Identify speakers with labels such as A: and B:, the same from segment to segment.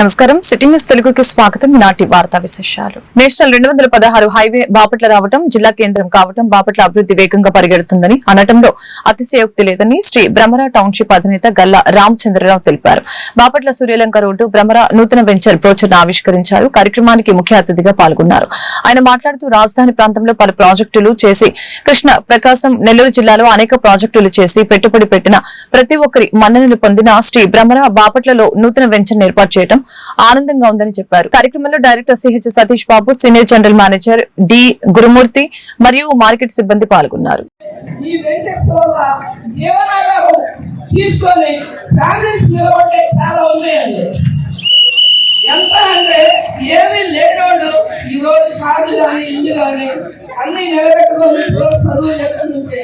A: నమస్కారం. City news తెలుగుకి స్వాగతం. నాటి వార్తా విశేషాలు. నేషనల్ 216 హైవే బాపట్ల రావటం, జిల్లా కేంద్రం కావటం బాపట్ల అభివృద్ధి వేగంగా పరిగెడుతుందని అనటంలో అతిశయోక్తి లేదని శ్రీ భ్రమర టౌన్షిప్ అధినేత గల్లా రామచంద్రరావు తెలిపారు. బాపట్ల సూర్యలంక రోడ్డు భ్రమర నూతన వెంచర్ బ్రోచర్ను ఆవిష్కరించారు. కార్యక్రమానికి ముఖ్య అతిథిగా పాల్గొన్నారు. ఆయన మాట్లాడుతూ రాజధాని ప్రాంతంలో పలు ప్రాజెక్టులు చేసి కృష్ణ, ప్రకాశం, నెల్లూరు జిల్లాలో అనేక ప్రాజెక్టులు చేసి పెట్టుబడి పెట్టిన ప్రతి ఒక్కరి మన్ననలు పొందిన శ్రీ భ్రమర బాపట్లలో నూతన వెంచర్ ఏర్పాటు చేయడం ఆనందంగా ఉందని చెప్పారు. కార్యక్రమంలో director CH Satish Babu, senior general manager D గురుమూర్తి మరియు మార్కెట్ సిబ్బంది పాల్గొన్నారు.
B: ఎంత అంటే ఏమీ లేనివాడు ఈరోజు కాదు కానీ ఇల్లు కానీ అన్ని నిలబెట్టుకొని చదువు చెప్తుంటే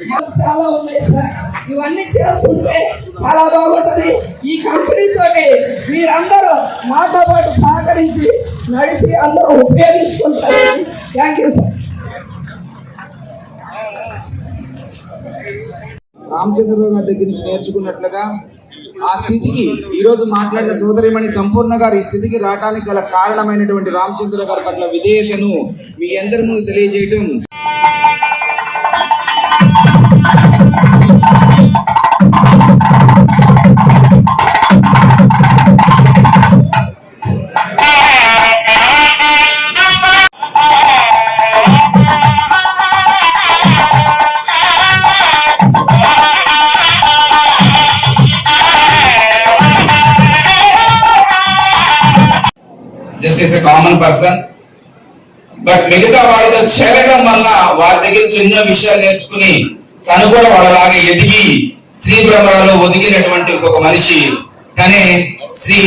B: మాకు చాలా ఉన్నాయి సార్. ఇవన్నీ చేసుకుంటే చాలా బాగుంటుంది. ఈ కంపెనీతోటి మీరందరూ మాతో పాటు సహకరించి నడిచి అందరూ ఉపయోగించుకుంటారు. Thank you sir.
C: రామచంద్రరావు గారి దగ్గర నుంచి నేర్చుకున్నట్లుగా ఆ స్థితికి ఈ రోజు మాట్లాడిన సోదరిమణి సంపూర్ణ గారు ఈ స్థితికి రావడానికి గల కారణమైనటువంటి రామచంద్ర గారి పట్ల విధేయతను మీ అందరి ముందు తెలియజేయటం just is a common person. But మిగతా వాళ్ళతో చేరడం వల్ల వారి దగ్గర చిన్న విషయాలు నేర్చుకుని తను కూడా వాళ్ళలాగా ఎదిగి శ్రీ భ్రమరాలో ఒదిగినటువంటి ఒక మనిషి తనే శ్రీ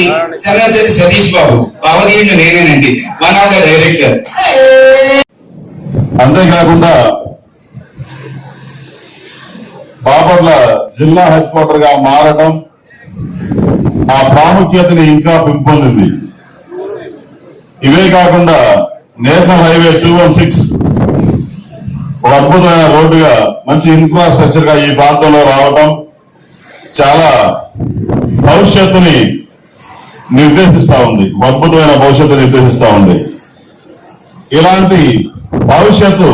C: చంద్రశేఖర్ సతీష్ బాబు. భావదీయుడు నేనేనండి, వన్ ఆఫ్ ద డైరెక్టర్.
D: అంతేకాకుండా బాపట్ల జిల్లా హెడ్ క్వార్టర్ గా మారడం ఆ ప్రాముఖ్యతని ఇంకా పెంపొందింది. ఇవే కాకుండా నేషనల్ హైవే 216 ఒక అద్భుతమైన రోడ్డుగా మంచి ఇన్ఫ్రాస్ట్రక్చర్ గా ఈ ప్రాంతంలో రావడం చాలా భవిష్యత్తుని నిర్దేశిస్తా ఉంది. అద్భుతమైన భవిష్యత్తు నిర్దేశిస్తా ఉంది. ఇలాంటి భవిష్యత్తు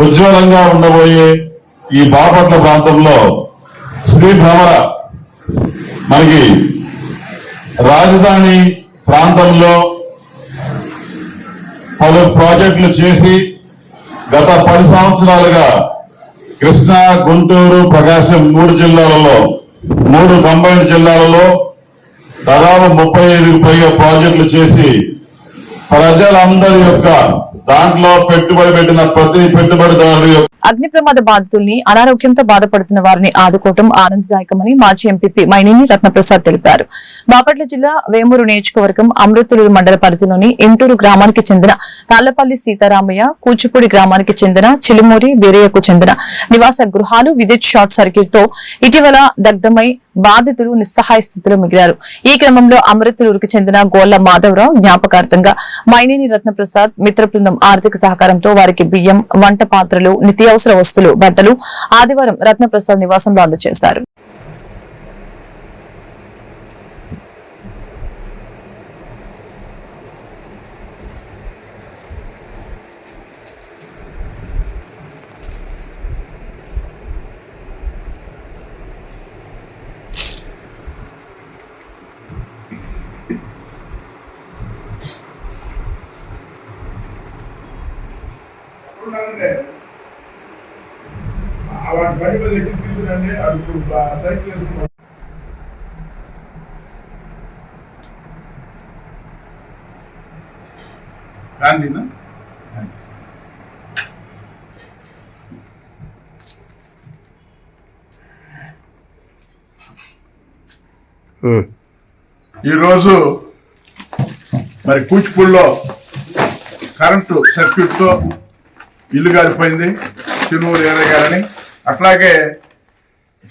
D: ఉజ్వలంగా ఉండబోయే ఈ బాపట్ల ప్రాంతంలో శ్రీ భ్రమర మనకి రాజధాని ప్రాంతంలో పలు ప్రాజెక్టులు చేసి గత 10 సంవత్సరాలుగా కృష్ణా, గుంటూరు, ప్రకాశం 3 జిల్లాలలో 3 కంబైన్డ్ జిల్లాలలో దాదాపు 35కి పైగా ప్రాజెక్టులు చేసి ప్రజలందరి యొక్క దాంట్లో పెట్టుబడి పెట్టిన ప్రతి పెట్టుబడిదారుడు
A: అగ్ని ప్రమాద బాధితుల్ని, అనారోగ్యంతో బాధపడుతున్న వారిని ఆదుకోవడం ఆనందదాయకమని మాజీ ఎంపీపీ మైనేని రత్నప్రసాద్ తెలిపారు. బాపట్ల జిల్లా వేమూరు నియోజకవర్గం అమృతలూరు మండల పరిధిలోని ఎంటూరు గ్రామానికి చెందిన తాళ్లపల్లి సీతారామయ్య, కూచిపూడి గ్రామానికి చెందిన చిలుమూరి వీరయ్యకు చెందిన నివాస గృహాలు విద్యుత్ షార్ట్ సర్క్యూట్ తో ఇటీవల దగ్ధమై బాధితులు నిస్సహాయ స్థితిలో మిగిలారు. ఈ క్రమంలో అమృతలూరుకు చెందిన గోళ్ల మాధవరావు జ్ఞాపకార్థంగా మైనేని రత్నప్రసాద్ మిత్ర బృందం ఆర్థిక సహకారంతో వారికి బియ్యం, వంట పాత్రలు, నిత్యావసర వస్తువులు, బట్టలు ఆదివారం రత్నప్రసాద్ నివాసంలో అందజేశారు.
E: వాటి బయట తీసుకురండి. అప్పుడు సైకిల్ వేసుకున్నాం. గాంధీనా ఈరోజు మరి కూచిపూడిలో కరెంటు సర్క్యూట్తో ఇల్లు కాలిపోయింది. చిలుమూరు ఏరయ్య గారని, అట్లాగే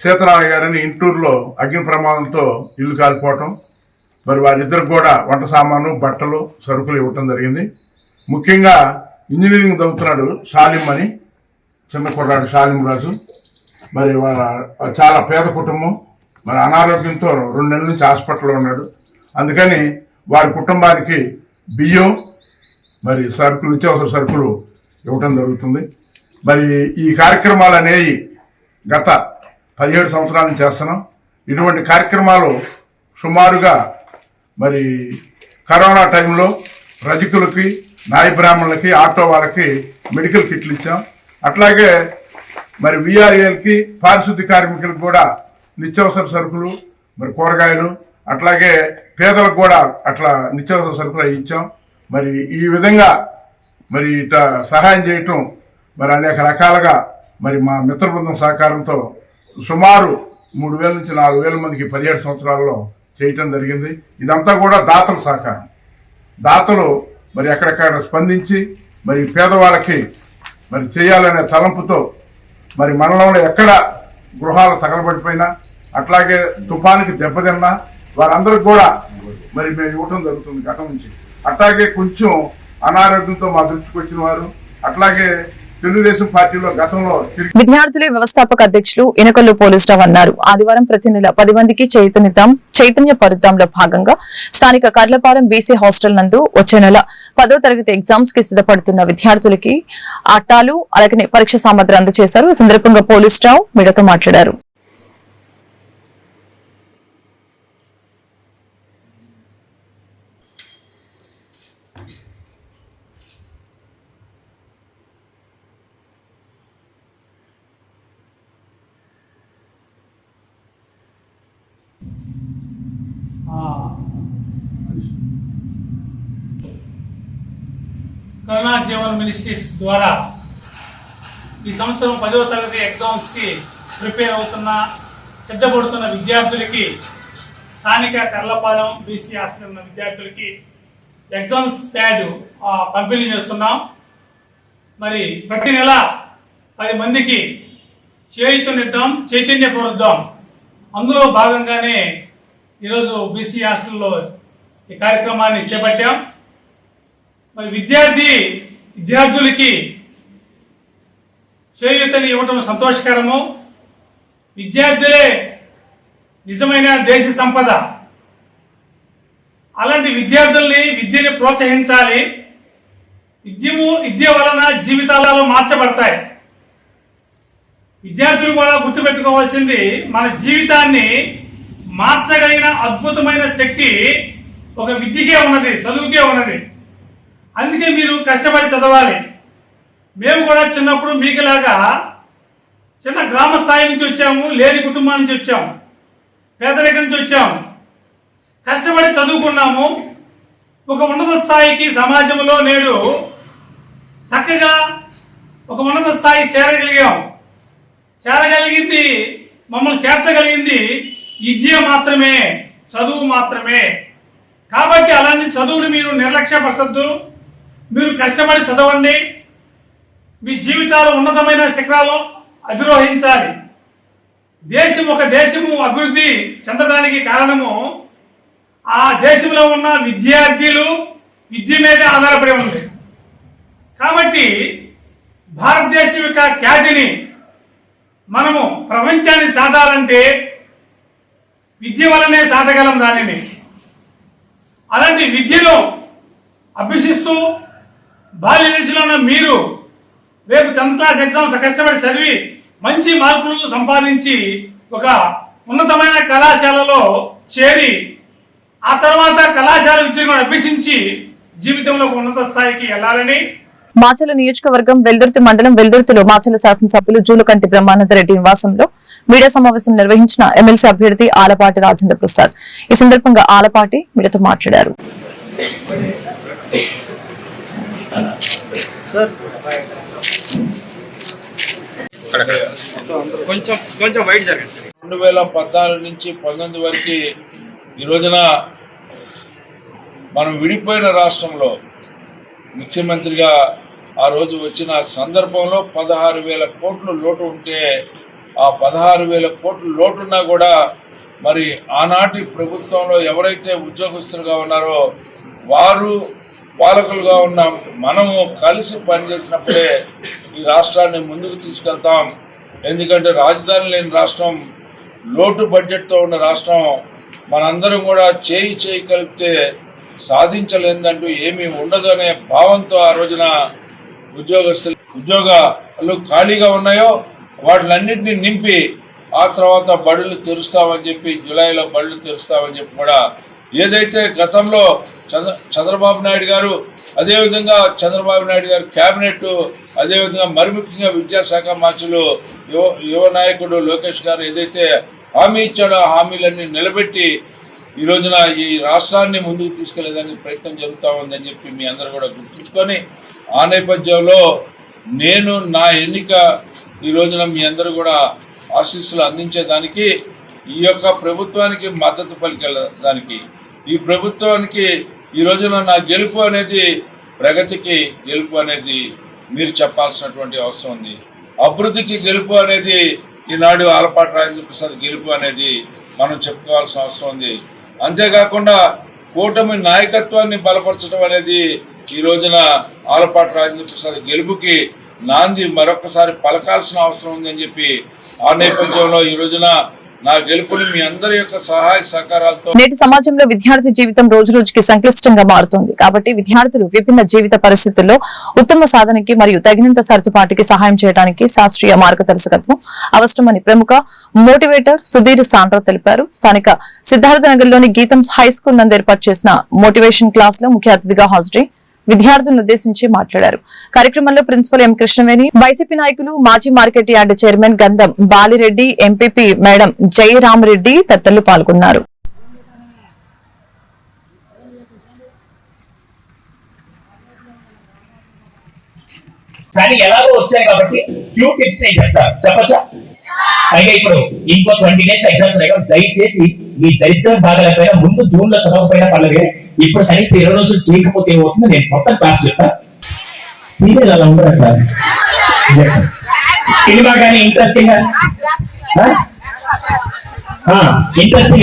E: సీతారామయ్య గారని ఇంటూరులో అగ్ని ప్రమాదంతో ఇల్లు కాలిపోవటం. మరి వారిద్దరికి కూడా వంట సామాను, బట్టలు, సరుకులు ఇవ్వటం జరిగింది. ముఖ్యంగా ఇంజనీరింగ్ చదువుతున్నాడు సాలిం అని, చిన్న కుర్రాడు సాలిం రాజు. మరి చాలా పేద కుటుంబం. మరి అనారోగ్యంతో 2 నెలల నుంచి హాస్పిటల్లో ఉన్నాడు. అందుకని వారి కుటుంబానికి బియ్యం మరి సరుకులు, నిత్యావసర సరుకులు ఇవ్వటం జరుగుతుంది. మరి ఈ కార్యక్రమాలు అనేవి గత 17 సంవత్సరాల నుంచి చేస్తున్నాం. ఇటువంటి కార్యక్రమాలు సుమారుగా మరి కరోనా టైంలో రజకులకి, నాయ బ్రాహ్మణులకి, ఆటో వాళ్ళకి మెడికల్ కిట్లు ఇచ్చాం. అట్లాగే మరి విఆర్ఏలకి, పారిశుద్ధ్య కార్మికులకు కూడా నిత్యావసర సరుకులు, మరి కూరగాయలు, అట్లాగే పేదలకు కూడా అట్లా నిత్యావసర సరుకులు ఇచ్చాం. మరి ఈ విధంగా మరి ఇట సహాయం చేయటం మరి అనేక రకాలుగా మరి మా మిత్ర బృందం సహకారంతో సుమారు 3,000 నుంచి 4,000 మందికి 17 సంవత్సరాల్లో చేయటం జరిగింది. ఇదంతా కూడా దాతల సహకారం. దాతలు మరి ఎక్కడెక్కడ స్పందించి మరి పేదవాళ్ళకి మరి చేయాలనే తలంపుతో మరి మనలో ఎక్కడ గృహాలు తగలబడిపోయినా, అట్లాగే తుఫానుకి దెబ్బతిన్నా వారందరికి కూడా మరి మేము ఇవ్వటం జరుగుతుంది గతం నుంచి. అట్లాగే కొంచెం అనారోగ్యంతో మా దృష్టికి వచ్చిన వారు, అట్లాగే తెలుగుదేశం పార్టీలో గతంలో
A: విద్యార్థులే వ్యవస్థాపక అధ్యక్షులు ఇనకల్లు పోలీసురావు అన్నారు. ఆదివారం ప్రతి నెల 10 మందికి చైతన్యపరుద్దాంలో భాగంగా స్థానిక కర్లపాలెం బీసీ హాస్టల్ నందు వచ్చే నెల 10వ తరగతి ఎగ్జామ్స్ కి సిద్ధపడుతున్న విద్యార్థులకి అట్టాలు, అలాగే పరీక్ష సామగ్రి అందజేశారు. ఈ సందర్భంగా పోలీసురావు మీడియాతో మాట్లాడారు.
F: కరుణా జీవన్ మినిస్ట్రీస్ ద్వారా ఈ సంవత్సరం 10వ తరగతి ఎగ్జామ్స్ కి ప్రిపేర్ అవుతున్న, సిద్ధపడుతున్న విద్యార్థులకి, స్థానిక కర్లపాలెం బీసీ హాస్టల్ ఉన్న విద్యార్థులకి ఎగ్జామ్స్ ప్యాడ్ పంపిణీ చేస్తున్నాం. మరి ప్రతి నెల 10 మందికి చైతన్యపరుద్దాం. అందులో భాగంగానే ఈరోజు బీసీ హాస్టల్లో ఈ కార్యక్రమాన్ని చేపట్టాం. మరి విద్యార్థులకి చేయూతని ఇవ్వటం సంతోషకరము. విద్యార్థులే నిజమైన దేశ సంపద. అలాంటి విద్యని ప్రోత్సహించాలి. విద్య వలన జీవితాలలో మార్చబడతాయి. విద్యార్థులు కూడా గుర్తుపెట్టుకోవాల్సింది, మన జీవితాన్ని మార్చగలిగిన అద్భుతమైన శక్తి ఒక విద్యకే ఉన్నది, చదువుకే ఉన్నది. అందుకే మీరు కష్టపడి చదవాలి. మేము కూడా చిన్నప్పుడు మీకులాగా చిన్న గ్రామ స్థాయి నుంచి వచ్చాము, లేని కుటుంబాల నుంచి వచ్చాము, పేదరికం నుంచి వచ్చాము, కష్టపడి చదువుకున్నాము. ఒక ఉన్నత స్థాయికి సమాజంలో నేడు చక్కగా ఒక ఉన్నత స్థాయికి చేరగలిగింది, మమ్మల్ని చేర్చగలిగింది విద్య మాత్రమే, చదువు మాత్రమే. కాబట్టి అలాంటి చదువుని మీరు నిర్లక్ష్యపరచద్దు. మీరు కష్టపడి చదవండి. మీ జీవితాలు ఉన్నతమైన శిఖరాలు అధిరోహించాలి. ఒక దేశము అభివృద్ధి చెందడానికి కారణము ఆ దేశంలో ఉన్న విద్యార్థులు విద్య మీద ఆధారపడి ఉంది. కాబట్టి భారతదేశం యొక్క ఖ్యాతిని మనము ప్రపంచాన్ని సాధాలంటే విద్య వలనే సాధగలం దానిని. అలాంటి విద్యను అభ్యసిస్తూ బాల్య దశలో ఉన్న మీరు రేపు 10th క్లాస్ ఎగ్జామ్స్ కష్టపడి చదివి మంచి మార్కులు సంపాదించి ఒక ఉన్నతమైన కళాశాలలో చేరి ఆ తర్వాత కళాశాల విద్యను అభ్యసించి జీవితంలో ఉన్నత స్థాయికి వెళ్లాలని.
A: మాచల నియోజకవర్గం వెల్దుర్తి మండలం వెల్దుర్తిలో మాచల శాసనసభ్యులు జూలకంటి బ్రహ్మానందరెడ్డి నివాసంలో మీడియా సమావేశం నిర్వహించిన ఎమ్మెల్సీ అభ్యర్థి ఆలపాటి రాజేంద్ర ప్రసాద్. ఈ సందర్భంగా ఆలపాటి మీడియాతో మాట్లాడారు.
G: కొంచెం 2014 నుంచి 19 వరకు ఈ రోజున మనం విడిపోయిన రాష్ట్రంలో ముఖ్యమంత్రిగా ఆ రోజు వచ్చిన సందర్భంలో 16,000 కోట్లు లోటు ఉంటే, ఆ 16,000 కోట్లు లోటున్నా కూడా మరి ఆనాటి ప్రభుత్వంలో ఎవరైతే ఉద్యోగస్తులుగా ఉన్నారో వారు పాలకులుగా ఉన్న మనము కలిసి పనిచేసినప్పుడే ఈ రాష్ట్రాన్ని ముందుకు తీసుకెళ్తాం. ఎందుకంటే రాజధాని లేని రాష్ట్రం, లోటు బడ్జెట్తో ఉన్న రాష్ట్రం, మనందరం కూడా చేయి కలిపితే సాధించలేదంటూ ఏమీ ఉండదు అనే భావంతో ఆ రోజున ఉద్యోగాలు ఖాళీగా ఉన్నాయో వాటిలన్నింటినీ నింపి ఆ తర్వాత బడులు తెరుస్తామని చెప్పి జూలైలో బడులు తెరుస్తామని చెప్పి కూడా ఏదైతే గతంలో చంద్రబాబు నాయుడు గారు, అదేవిధంగా చంద్రబాబు నాయుడు గారు క్యాబినెట్, అదేవిధంగా మరి ముఖ్యంగా విద్యాశాఖ మంత్రులు యువ నాయకుడు లోకేష్ గారు ఏదైతే హామీ ఇచ్చాడో ఆ హామీలన్నీ నిలబెట్టి ఈ రోజున ఈ రాష్ట్రాన్ని ముందుకు తీసుకెళ్లేదానికి ప్రయత్నం జరుగుతూ ఉందని చెప్పి మీ అందరూ కూడా గుర్తుంచుకొని ఆ నేపథ్యంలో నేను నా ఎన్నిక ఈ రోజున మీ అందరూ కూడా ఆశీస్సులు అందించేదానికి, ఈ యొక్క ప్రభుత్వానికి మద్దతు పలికేదానికి, ఈ ప్రభుత్వానికి ఈ రోజున నా గెలుపు అనేది ప్రగతికి గెలుపు అనేది మీరు చెప్పాల్సినటువంటి అవసరం ఉంది. అభివృద్ధికి గెలుపు అనేది ఈనాడు ఆలపాటి రాజేంద్ర ప్రసాద్ గెలుపు అనేది మనం చెప్పుకోవాల్సిన అవసరం ఉంది. అంతేకాకుండా కూటమి నాయకత్వాన్ని బలపరచడం అనేది ఈ రోజున ఆలపాటి రాజేంద్ర ప్రసాద్ గెలుపుకి నాంది మరొకసారి పలకాల్సిన అవసరం ఉందని చెప్పి ఆ నేపథ్యంలో ఈ రోజున నా గెలుపుని మీ అందరి యొక్క సహాయ సహకారాలతో.
A: నేటి సమాజంలో విద్యార్థి జీవితం రోజు రోజుకి సంక్లిష్టంగా మారుతుంది కాబట్టి విద్యార్థులు విభిన్న జీవిత పరిస్థితుల్లో ఉత్తమ సాధనకి మరియు తగినంత సర్దుబాటుకి సహాయం చేయడానికి శాస్త్రీయ మార్గదర్శకత్వం అవసరమని ప్రముఖ మోటివేటర్ సుధీర్ సాండ్రా తెలిపారు. స్థానిక సిద్ధార్థనగర్లోని గీతం హై స్కూల్ నందు ఏర్పాటు చేసిన మోటివేషన్ క్లాస్ లో ముఖ్య అతిథిగా హాజరై విద్యార్థులను ఉద్దేశించి మాట్లాడారు. కార్యక్రమంలో ప్రిన్సిపల్ ఎం కృష్ణవేణి, వైసీపీ నాయకులు, మాజీ మార్కెట్ యార్డ్ చైర్మన్ గంధం బాలిరెడ్డి, ఎంపీపీ మేడం జయరామరెడ్డి తదితరులు పాల్గొన్నారు.
H: కానీ ఎలాగో వచ్చాయి కాబట్టి ఫ్యూ టిప్స్ నేను చెప్తాను, చెప్పచ్చా? అయితే ఇప్పుడు ఇంకో 20 days ఎగ్జామ్స్ ఉన్నాయి కాబట్టి దయచేసి మీ దరిద్రం బాగాలేకపోయినా ముందు జూన్ లో చదవకపోయినా పర్లేదు, ఇప్పుడు కనీసం 20 రోజులు చేయకపోతే ఏమవుతుందో నేను మొత్తం క్లాస్ చెప్తా. సీరియల్ అలా ఉండదు అట్లా. సినిమా కానీ ఇంట్రెస్టింగ్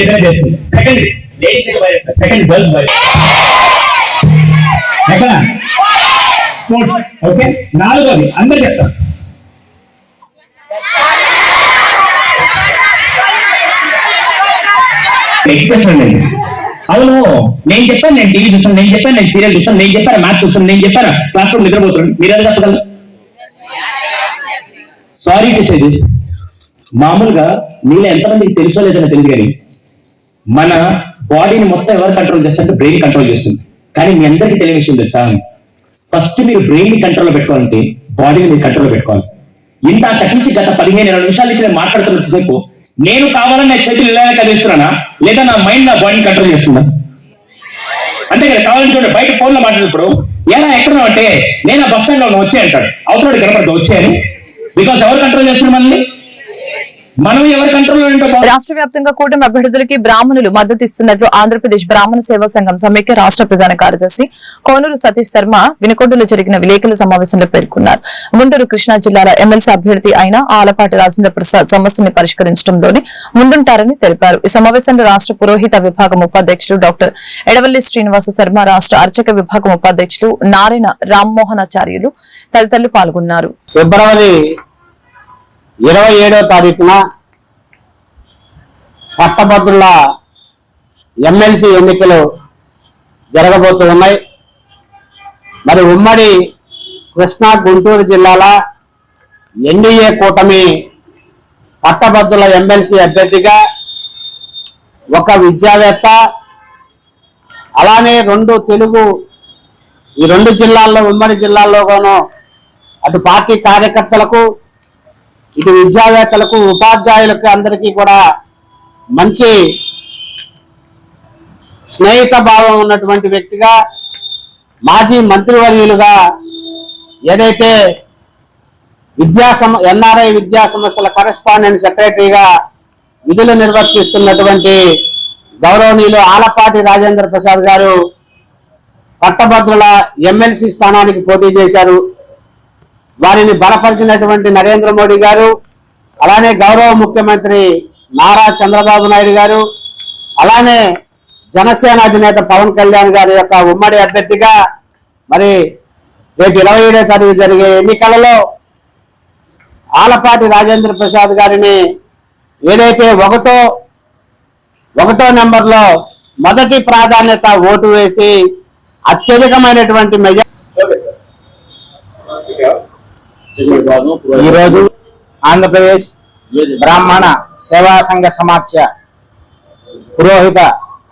H: ఏదైనా చేస్తుంది. Second ladies virus, second girls virus ఎక్కడ స్పోర్ట్స్. ఓకే, 4వది అందరు చెప్తారు. ఎక్స్ప్రెషన్ అండి. అవును, నేను చెప్పాను నేను టీవీ చూస్తాను, నేను చెప్పాను నేను సీరియల్ చూస్తాను, నేను చెప్పాను మ్యాచ్ చూస్తాను, నేను చెప్పాను క్లాస్ రూమ్ నిద్రపోతున్నాను. మీరేదో చెప్పగలరు? సారీ టు సే దిస్, మామూలుగా మీలో ఎంతమందికి తెలుసో లేదని తెలియదు కానీ మన బాడీని మొత్తం ఎవరు కంట్రోల్ చేస్తారంటే బ్రెయిన్ కంట్రోల్ చేస్తుంది. కానీ మీ అందరికీ తెలియని విషయం తెలుసా? ఫస్ట్ మీరు బ్రెయిన్ ని కంట్రోల్ పెట్టుకోవాలంటే బాడీని మీరు కంట్రోల్ పెట్టుకోవాలి. ఇంత కట్టించి గత 15-20 నిమిషాల నుంచి నేను మాట్లాడుతున్నంతసేపు నేను కావాలని నా చేతులు ఇలా కదిలిస్తున్నానా లేదా నా మైండ్ నా బాడీని కంట్రోల్ చేస్తున్నా? అంటే కదా కావాలని చూడండి, బయట ఫోన్ లో మాట్లాడినప్పుడు ఎలా ఎక్కడ అంటే నేను ఆ బస్ స్టాండ్ లో వచ్చే అంటాడు, అవతల కనపడతా వచ్చాయని. బికాస్ ఎవరు కంట్రోల్ చేస్తున్నారు మనల్ని? మనం ఎవరి కంట్రోల్ ఏంటో.
A: రాష్ట్ర వ్యాప్తంగా కూటమి అభ్యర్థులకి బ్రాహ్మణులు మద్దతు ఇస్తున్నట్లు ఆంధ్రప్రదేశ్ బ్రాహ్మణ సేవా సంఘం సమైక్య రాష్ట్ర ప్రధాన కార్యదర్శి కోనూరు సతీష్ శర్మ వినుకొండలో జరిగిన విలేకరుల సమావేశంలో పేర్కొన్నారు. గుంటూరు కృష్ణా జిల్లాల ఎమ్మెల్సీ అభ్యర్థి అయిన ఆలపాటి రాజేంద్ర ప్రసాద్ సమస్యని పరిష్కరించడంలోనే ముందుంటారని తెలిపారు. ఈ సమావేశంలో రాష్ట్ర పురోహిత విభాగం ఉపాధ్యక్షులు డాక్టర్ ఎడవల్లి శ్రీనివాస శర్మ, రాష్ట్ర అర్చక విభాగం ఉపాధ్యక్షులు నారాయణ రామ్మోహనాచార్యులు తదితరులు పాల్గొన్నారు.
I: ఫిబ్రవరి 27వ తారీఖున పట్టభద్రుల ఎమ్మెల్సీ ఎన్నికలు జరగబోతూ ఉన్నాయి. మరి ఉమ్మడి కృష్ణా గుంటూరు జిల్లాల ఎన్డీఏ కూటమి పట్టభద్రుల ఎమ్మెల్సీ అభ్యర్థిగా ఒక విద్యావేత్త, అలానే ఈ రెండు జిల్లాల్లో ఉమ్మడి జిల్లాల్లోనూ అటు పార్టీ కార్యకర్తలకు ఇటు విద్యావేత్తలకు ఉపాధ్యాయులకు అందరికీ కూడా మంచి స్నేహిత భావం ఉన్నటువంటి వ్యక్తిగా, మాజీ మంత్రివర్యులుగా ఏదైతే ఎన్ఆర్ఐ విద్యా సమస్యల కరెస్పాండెంట్ సెక్రటరీగా విధులు నిర్వర్తిస్తున్నటువంటి గౌరవనీయులు ఆలపాటి రాజేంద్ర ప్రసాద్ గారు పట్టభద్రుల ఎమ్మెల్సీ స్థానానికి పోటీ చేశారు. వారిని బలపరిచినటువంటి నరేంద్ర మోడీ గారు, అలానే గౌరవ ముఖ్యమంత్రి నారా చంద్రబాబు నాయుడు గారు, అలానే జనసేన అధినేత పవన్ కళ్యాణ్ గారి యొక్క ఉమ్మడి అభ్యర్థిగా మరి రేపు 27వ తారీఖు జరిగే ఎన్నికలలో ఆలపాటి రాజేంద్ర ప్రసాద్ గారిని ఏదైతే ఒకటో నెంబర్లో మొదటి ప్రాధాన్యత ఓటు వేసి అత్యధికమైనటువంటి ఈరోజు ఆంధ్రప్రదేశ్ బ్రాహ్మణ సేవా సంఘ సమాఖ్య పురోహిత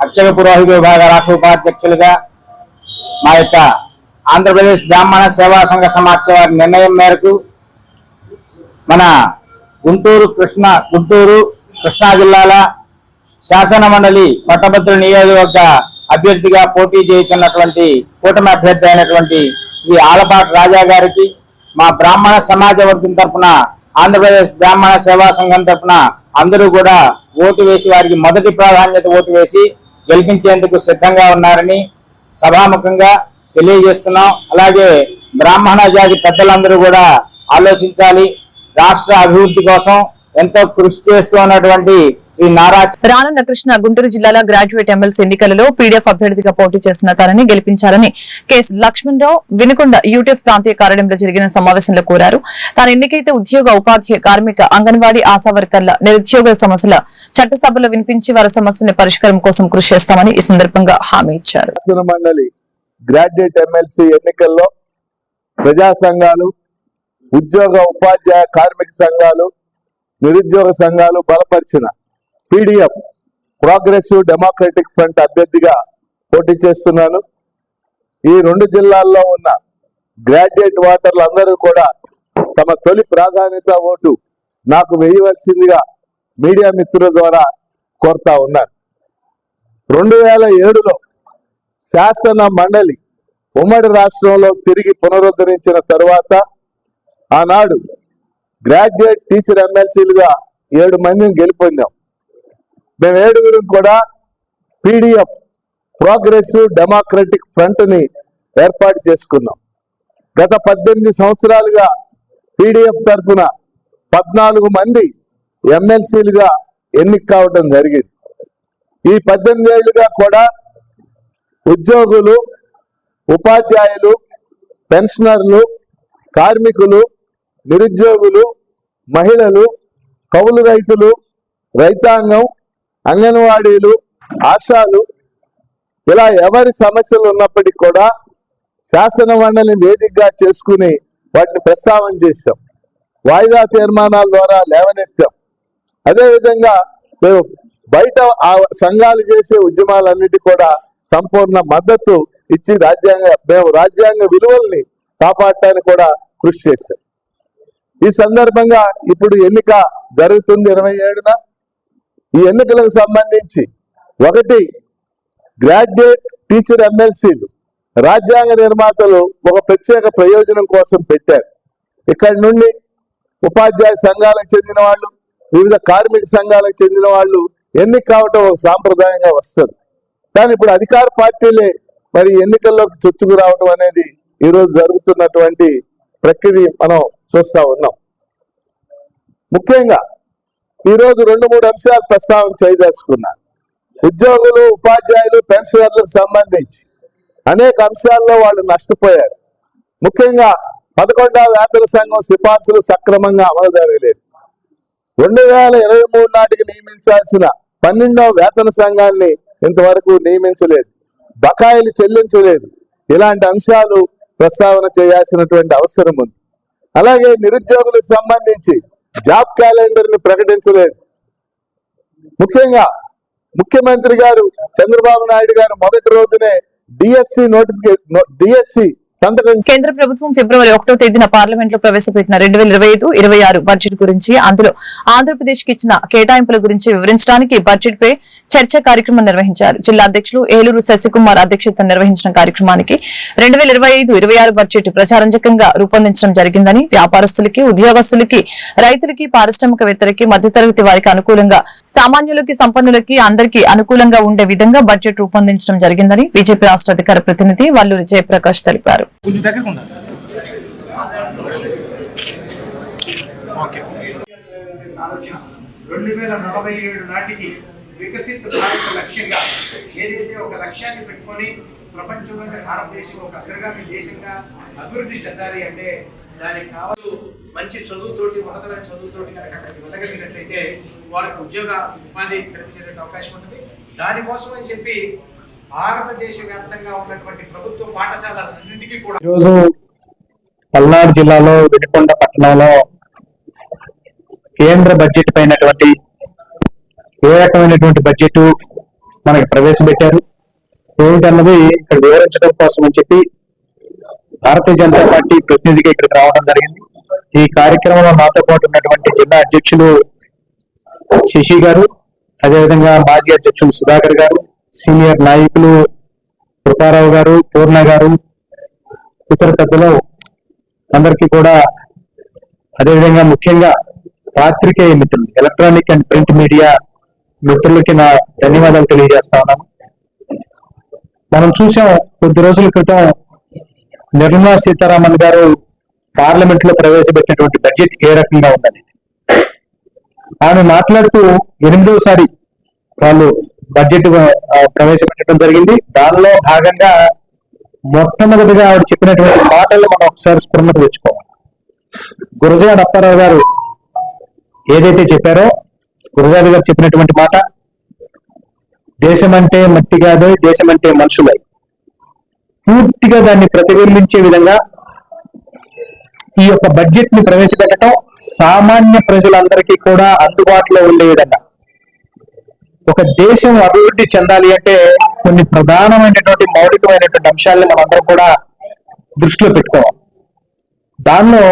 I: అర్చక పురోహిత విభాగ రాష్ట్ర ఉపాధ్యక్షులుగా మా యొక్క ఆంధ్రప్రదేశ్ బ్రాహ్మణ సేవా సంఘ సమాఖ్య వారి నిర్ణయం మేరకు మన గుంటూరు కృష్ణా జిల్లాల శాసన మండలి పట్టభద్రుల నియోజకవర్గ అభ్యర్థిగా పోటీ చేస్తున్నటువంటి కూటమి అభ్యర్థి అయినటువంటి శ్రీ ఆలపాటి రాజా గారికి మా బ్రాహ్మణ సమాజ వర్గం తరఫున ఆంధ్రప్రదేశ్ బ్రాహ్మణ సేవా సంఘం తరఫున అందరూ కూడా ఓటు వేసి వారికి మొదటి ప్రాధాన్యత ఓటు వేసి గెలిపించేందుకు సిద్ధంగా ఉన్నారని సభాముఖంగా తెలియజేస్తున్నాం. అలాగే బ్రాహ్మణ జాతి పెద్దలందరూ కూడా ఆలోచించాలి. రాష్ట్ర అభివృద్ధి కోసం ఎంతో కృషి చేస్తూ ఉన్నటువంటి శ్రీ నారా
A: రానున్న కృష్ణ గుంటూరు జిల్లాల గ్రాడ్యుయేట్ ఎమ్మెల్సీ ఎన్నికలలో పీడీఎఫ్ అభ్యర్థిగా పోటీ చేస్తున్న తనని గెలిపించాలని కేసు లక్ష్మణరావు వినుకొండ యూటీఎఫ్ ప్రాంతీయ కార్యాలయంలో జరిగిన సమావేశంలో కోరారు. తాను ఎన్నికైతే ఉద్యోగ ఉపాధ్యాయ కార్మిక అంగన్వాడీ ఆశా వర్కర్ల నిరుద్యోగ సమస్యల చట్టసభలో వినిపించి వారి సమస్యల పరిష్కారం కోసం కృషి చేస్తామని ఈ సందర్భంగా హామీ ఇచ్చారు.
J: గ్రాడ్యుయేట్ ఎమ్మెల్సీ ఎన్నికల్లో ప్రజా సంఘాలు, ఉద్యోగ ఉపాధ్యాయ కార్మిక సంఘాలు, నిరుద్యోగ సంఘాలు బలపరిచిన పీడీఎఫ్ ప్రోగ్రెసివ్ డెమోక్రటిక్ ఫ్రంట్ అభ్యర్థిగా పోటీ చేస్తున్నాను. ఈ 2 జిల్లాల్లో ఉన్న గ్రాడ్యుయేట్ ఓటర్లు అందరూ కూడా తమ తొలి ప్రాధాన్యత ఓటు నాకు వేయవలసిందిగా మీడియా మిత్రుల ద్వారా కోరుతా ఉన్నారు. 2007లో శాసన మండలి ఉమ్మడి రాష్ట్రంలో తిరిగి పునరుద్ధరించిన తరువాత ఆనాడు గ్రాడ్యుయేట్ టీచర్ ఎమ్మెల్సీలుగా 7 మందిని గెలుపొందాం. మేము 7 కూడా పీడీఎఫ్ ప్రోగ్రెసివ్ డెమోక్రటిక్ ఫ్రంట్ ని ఏర్పాటు చేసుకున్నాం. గత 18 సంవత్సరాలుగా పీడీఎఫ్ తరఫున 14 మంది ఎమ్మెల్సీలుగా ఎన్నిక కావడం జరిగింది. ఈ 18 ఏళ్లుగా కూడా ఉద్యోగులు, ఉపాధ్యాయులు, పెన్షనర్లు, కార్మికులు, నిరుద్యోగులు, మహిళలు, కౌలు రైతులు, రైతాంగం, అంగన్వాడీలు, ఆశాలు ఇలా ఎవరి సమస్యలు ఉన్నప్పటికీ కూడా శాసన మండలిని వేదికగా చేసుకుని వాటిని ప్రస్తావన చేశాం. వాయిదా తీర్మానాల ద్వారా లేవనెత్తాం. అదేవిధంగా మేము బయట ఆ సంఘాలు చేసే ఉద్యమాలన్నిటి కూడా సంపూర్ణ మద్దతు ఇచ్చి రాజ్యాంగ విలువల్ని కాపాడటానికి కూడా కృషి చేశాం. ఈ సందర్భంగా ఇప్పుడు ఎన్నిక జరుగుతుంది 27న. ఈ ఎన్నికలకు సంబంధించి 1 గ్రాడ్యుయేట్ టీచర్ ఎమ్మెల్సీలు రాజ్యాంగ నిర్మాతలు ఒక ప్రత్యేక ప్రయోజనం కోసం పెట్టారు. ఇక్కడి నుండి ఉపాధ్యాయ సంఘాలకు చెందిన వాళ్ళు, వివిధ కార్మిక సంఘాలకు చెందిన వాళ్ళు ఎన్నిక కావటం ఒక సాంప్రదాయంగా వస్తుంది. కానీ ఇప్పుడు అధికార పార్టీలే మరి ఎన్నికల్లోకి చొచ్చుకు రావడం అనేది ఈరోజు జరుగుతున్నటువంటి ప్రక్రియ మనం చూస్తా ఉన్నాం. ముఖ్యంగా ఈరోజు 2-3 అంశాలు ప్రస్తావన చేయదలుచుకున్నారు. ఉద్యోగులు, ఉపాధ్యాయులు, పెన్షనర్లకు సంబంధించి అనేక అంశాల్లో వాళ్ళు నష్టపోయారు. ముఖ్యంగా 11వ వేతన సంఘం సిఫార్సులు సక్రమంగా అమలు జరగలేదు. 2023 నాటికి నియమించాల్సిన 12వ వేతన సంఘాన్ని ఇంతవరకు నియమించలేదు, బకాయిలు చెల్లించలేదు. ఇలాంటి అంశాలు ప్రస్తావన చేయాల్సినటువంటి అవసరం ఉంది. అలాగే నిరుద్యోగులకు సంబంధించి జాబ్ క్యాలెండర్ ని ప్రకటించలేదు. ముఖ్యంగా ముఖ్యమంత్రి గారు చంద్రబాబు నాయుడు గారు మొదటి రోజునే డిఎస్సి సంతకం.
A: కేంద్ర ప్రభుత్వం ఫిబ్రవరి 1వ తేదీన పార్లమెంట్ లో ప్రవేశపెట్టిన 2025-26 బడ్జెట్ గురించి, అందులో ఆంధ్రప్రదేశ్ కి ఇచ్చిన కేటాయింపుల గురించి వివరించడానికి బడ్జెట్ పై చర్చ కార్యక్రమం నిర్వహించారు. జిల్లా అధ్యక్షులు ఏలూరు శశికుమార్ అధ్యక్షతన నిర్వహించిన కార్యక్రమానికి 2025-26 బడ్జెట్ ప్రచారంజకంగా రూపొందించడం జరిగిందని, వ్యాపారస్తులకి, ఉద్యోగస్తులకి, రైతులకి, పారిశ్రామికవేత్తలకి, మధ్యతరగతి వారికి అనుకూలంగా, సామాన్యులకి, సంపన్నులకి అందరికీ అనుకూలంగా ఉండే విధంగా బడ్జెట్ రూపొందించడం జరిగిందని బీజేపీ రాష్ట్ర అధికార ప్రతినిధి వల్లూరి జయప్రకాష్ తెలిపారు.
K: ఆలోచన 2047 నాటికి వికసిత భారత లక్ష్యంగా ఏదైతే ఒక లక్ష్యాన్ని పెట్టుకొని ప్రపంచంలోనే భారతదేశం ఒక అగ్రగామి దేశంగా అభివృద్ధి చెందాలి అంటే దానికి కావాలి మంచి చదువుతోటి, ఉన్నతమైన చదువుతోటి కనుక అక్కడికి వెళ్ళగలిగినట్లయితే వారికి ఉద్యోగ ఉపాధి కల్పించే అవకాశం ఉంటుంది. దానికోసం అని చెప్పి భారతదేశ వ్యాప్తంగా ఉన్నటువంటి ప్రభుత్వ పాఠశాలలన్నింటికీ కూడా
L: ఈరోజు పల్నాడు జిల్లాలో వెలికొండ పట్టణంలో కేంద్ర బడ్జెట్ పైనటువంటి ఏ రకమైనటువంటి బడ్జెట్ మనకి ప్రవేశపెట్టారు ఏమిటన్నది ఇక్కడ వివరించడం కోసం అని చెప్పి భారతీయ జనతా పార్టీ ప్రతినిధిగా ఇక్కడికి రావడం జరిగింది. ఈ కార్యక్రమంలో నాతో పాటు ఉన్నటువంటి జిల్లా అధ్యక్షులు శశి గారు, అదేవిధంగా మాజీ అధ్యక్షులు సుధాకర్ గారు, సీనియర్ నాయకులు కృపారావు గారు, పూర్ణ గారు, ఇతర పెద్దలు అందరికీ కూడా, అదేవిధంగా ముఖ్యంగా పాత్రికేయ మిత్రులు, ఎలక్ట్రానిక్ అండ్ ప్రింట్ మీడియా మిత్రులకి నా ధన్యవాదాలు తెలియజేస్తా ఉన్నాను. మనం చూసాం కొద్ది రోజుల క్రితం నిర్మలా సీతారామన్ గారు పార్లమెంట్ లో ప్రవేశపెట్టినటువంటి బడ్జెట్ ఏ రకంగా ఉందని ఆమె మాట్లాడుతూ 8వసారి వాళ్ళు బడ్జెట్ ప్రవేశపెట్టడం జరిగింది. దానిలో భాగంగా మొట్టమొదటిగా ఆవిడ చెప్పినటువంటి మాటలు మనం ఒకసారి స్ఫురణకు తెచ్చుకోవాలి. గురజాడ అప్పారావు గారు ఏదైతే చెప్పారో, గురజాడ గారు చెప్పినటువంటి మాట, దేశం అంటే మట్టి కాదు, దేశం అంటే మనుషులై, పూర్తిగా దాన్ని ప్రతిబింబించే విధంగా ఈ యొక్క బడ్జెట్ ని ప్రవేశపెట్టడం సామాన్య ప్రజలందరికీ కూడా అందుబాటులో ఉండే విధంగా. ఒక దేశం అభివృద్ధి చెందాలి అంటే కొన్ని ప్రధానమైనటువంటి మౌలికమైనటువంటి అంశాలను మనందరం కూడా దృష్టిలో పెట్టుకోవాలి. దానిలో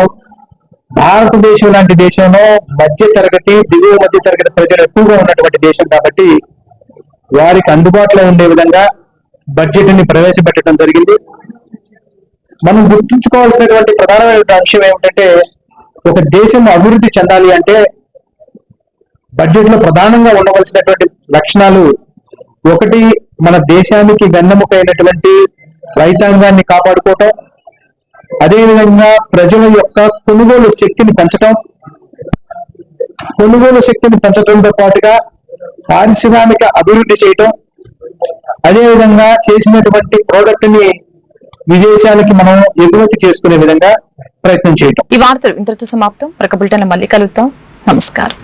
L: భారతదేశం లాంటి దేశంలో మధ్య తరగతి, దిగువ మధ్య తరగతి ప్రజలు ఎక్కువగా ఉన్నటువంటి దేశం కాబట్టి వారికి అందుబాటులో ఉండే విధంగా బడ్జెట్ ని ప్రవేశపెట్టడం జరిగింది. మనం గుర్తుంచుకోవాల్సినటువంటి ప్రధానమైన అంశం ఏమిటంటే, ఒక దేశం అభివృద్ధి చెందాలి అంటే బడ్జెట్ లో ప్రధానంగా ఉండవలసినటువంటి లక్షణాలు, ఒకటి మన దేశానికి వెన్నెముకైనటువంటి రైతాంగాన్ని కాపాడుకోవటం, అదేవిధంగా ప్రజల యొక్క కొనుగోలు శక్తిని పెంచటం, కొనుగోలు శక్తిని పెంచడంతో పాటుగా పారిశ్రామిక అభివృద్ధి చేయటం, అదేవిధంగా చేసినటువంటి ప్రోడక్ట్ ని విదేశాలకి మనం ఎగుమతి చేసుకునే విధంగా ప్రయత్నం చేయటం.
A: ఈ వార్తలు ఇంతటితో సమాప్తం. మళ్ళీ కలుద్దాం. నమస్కారం.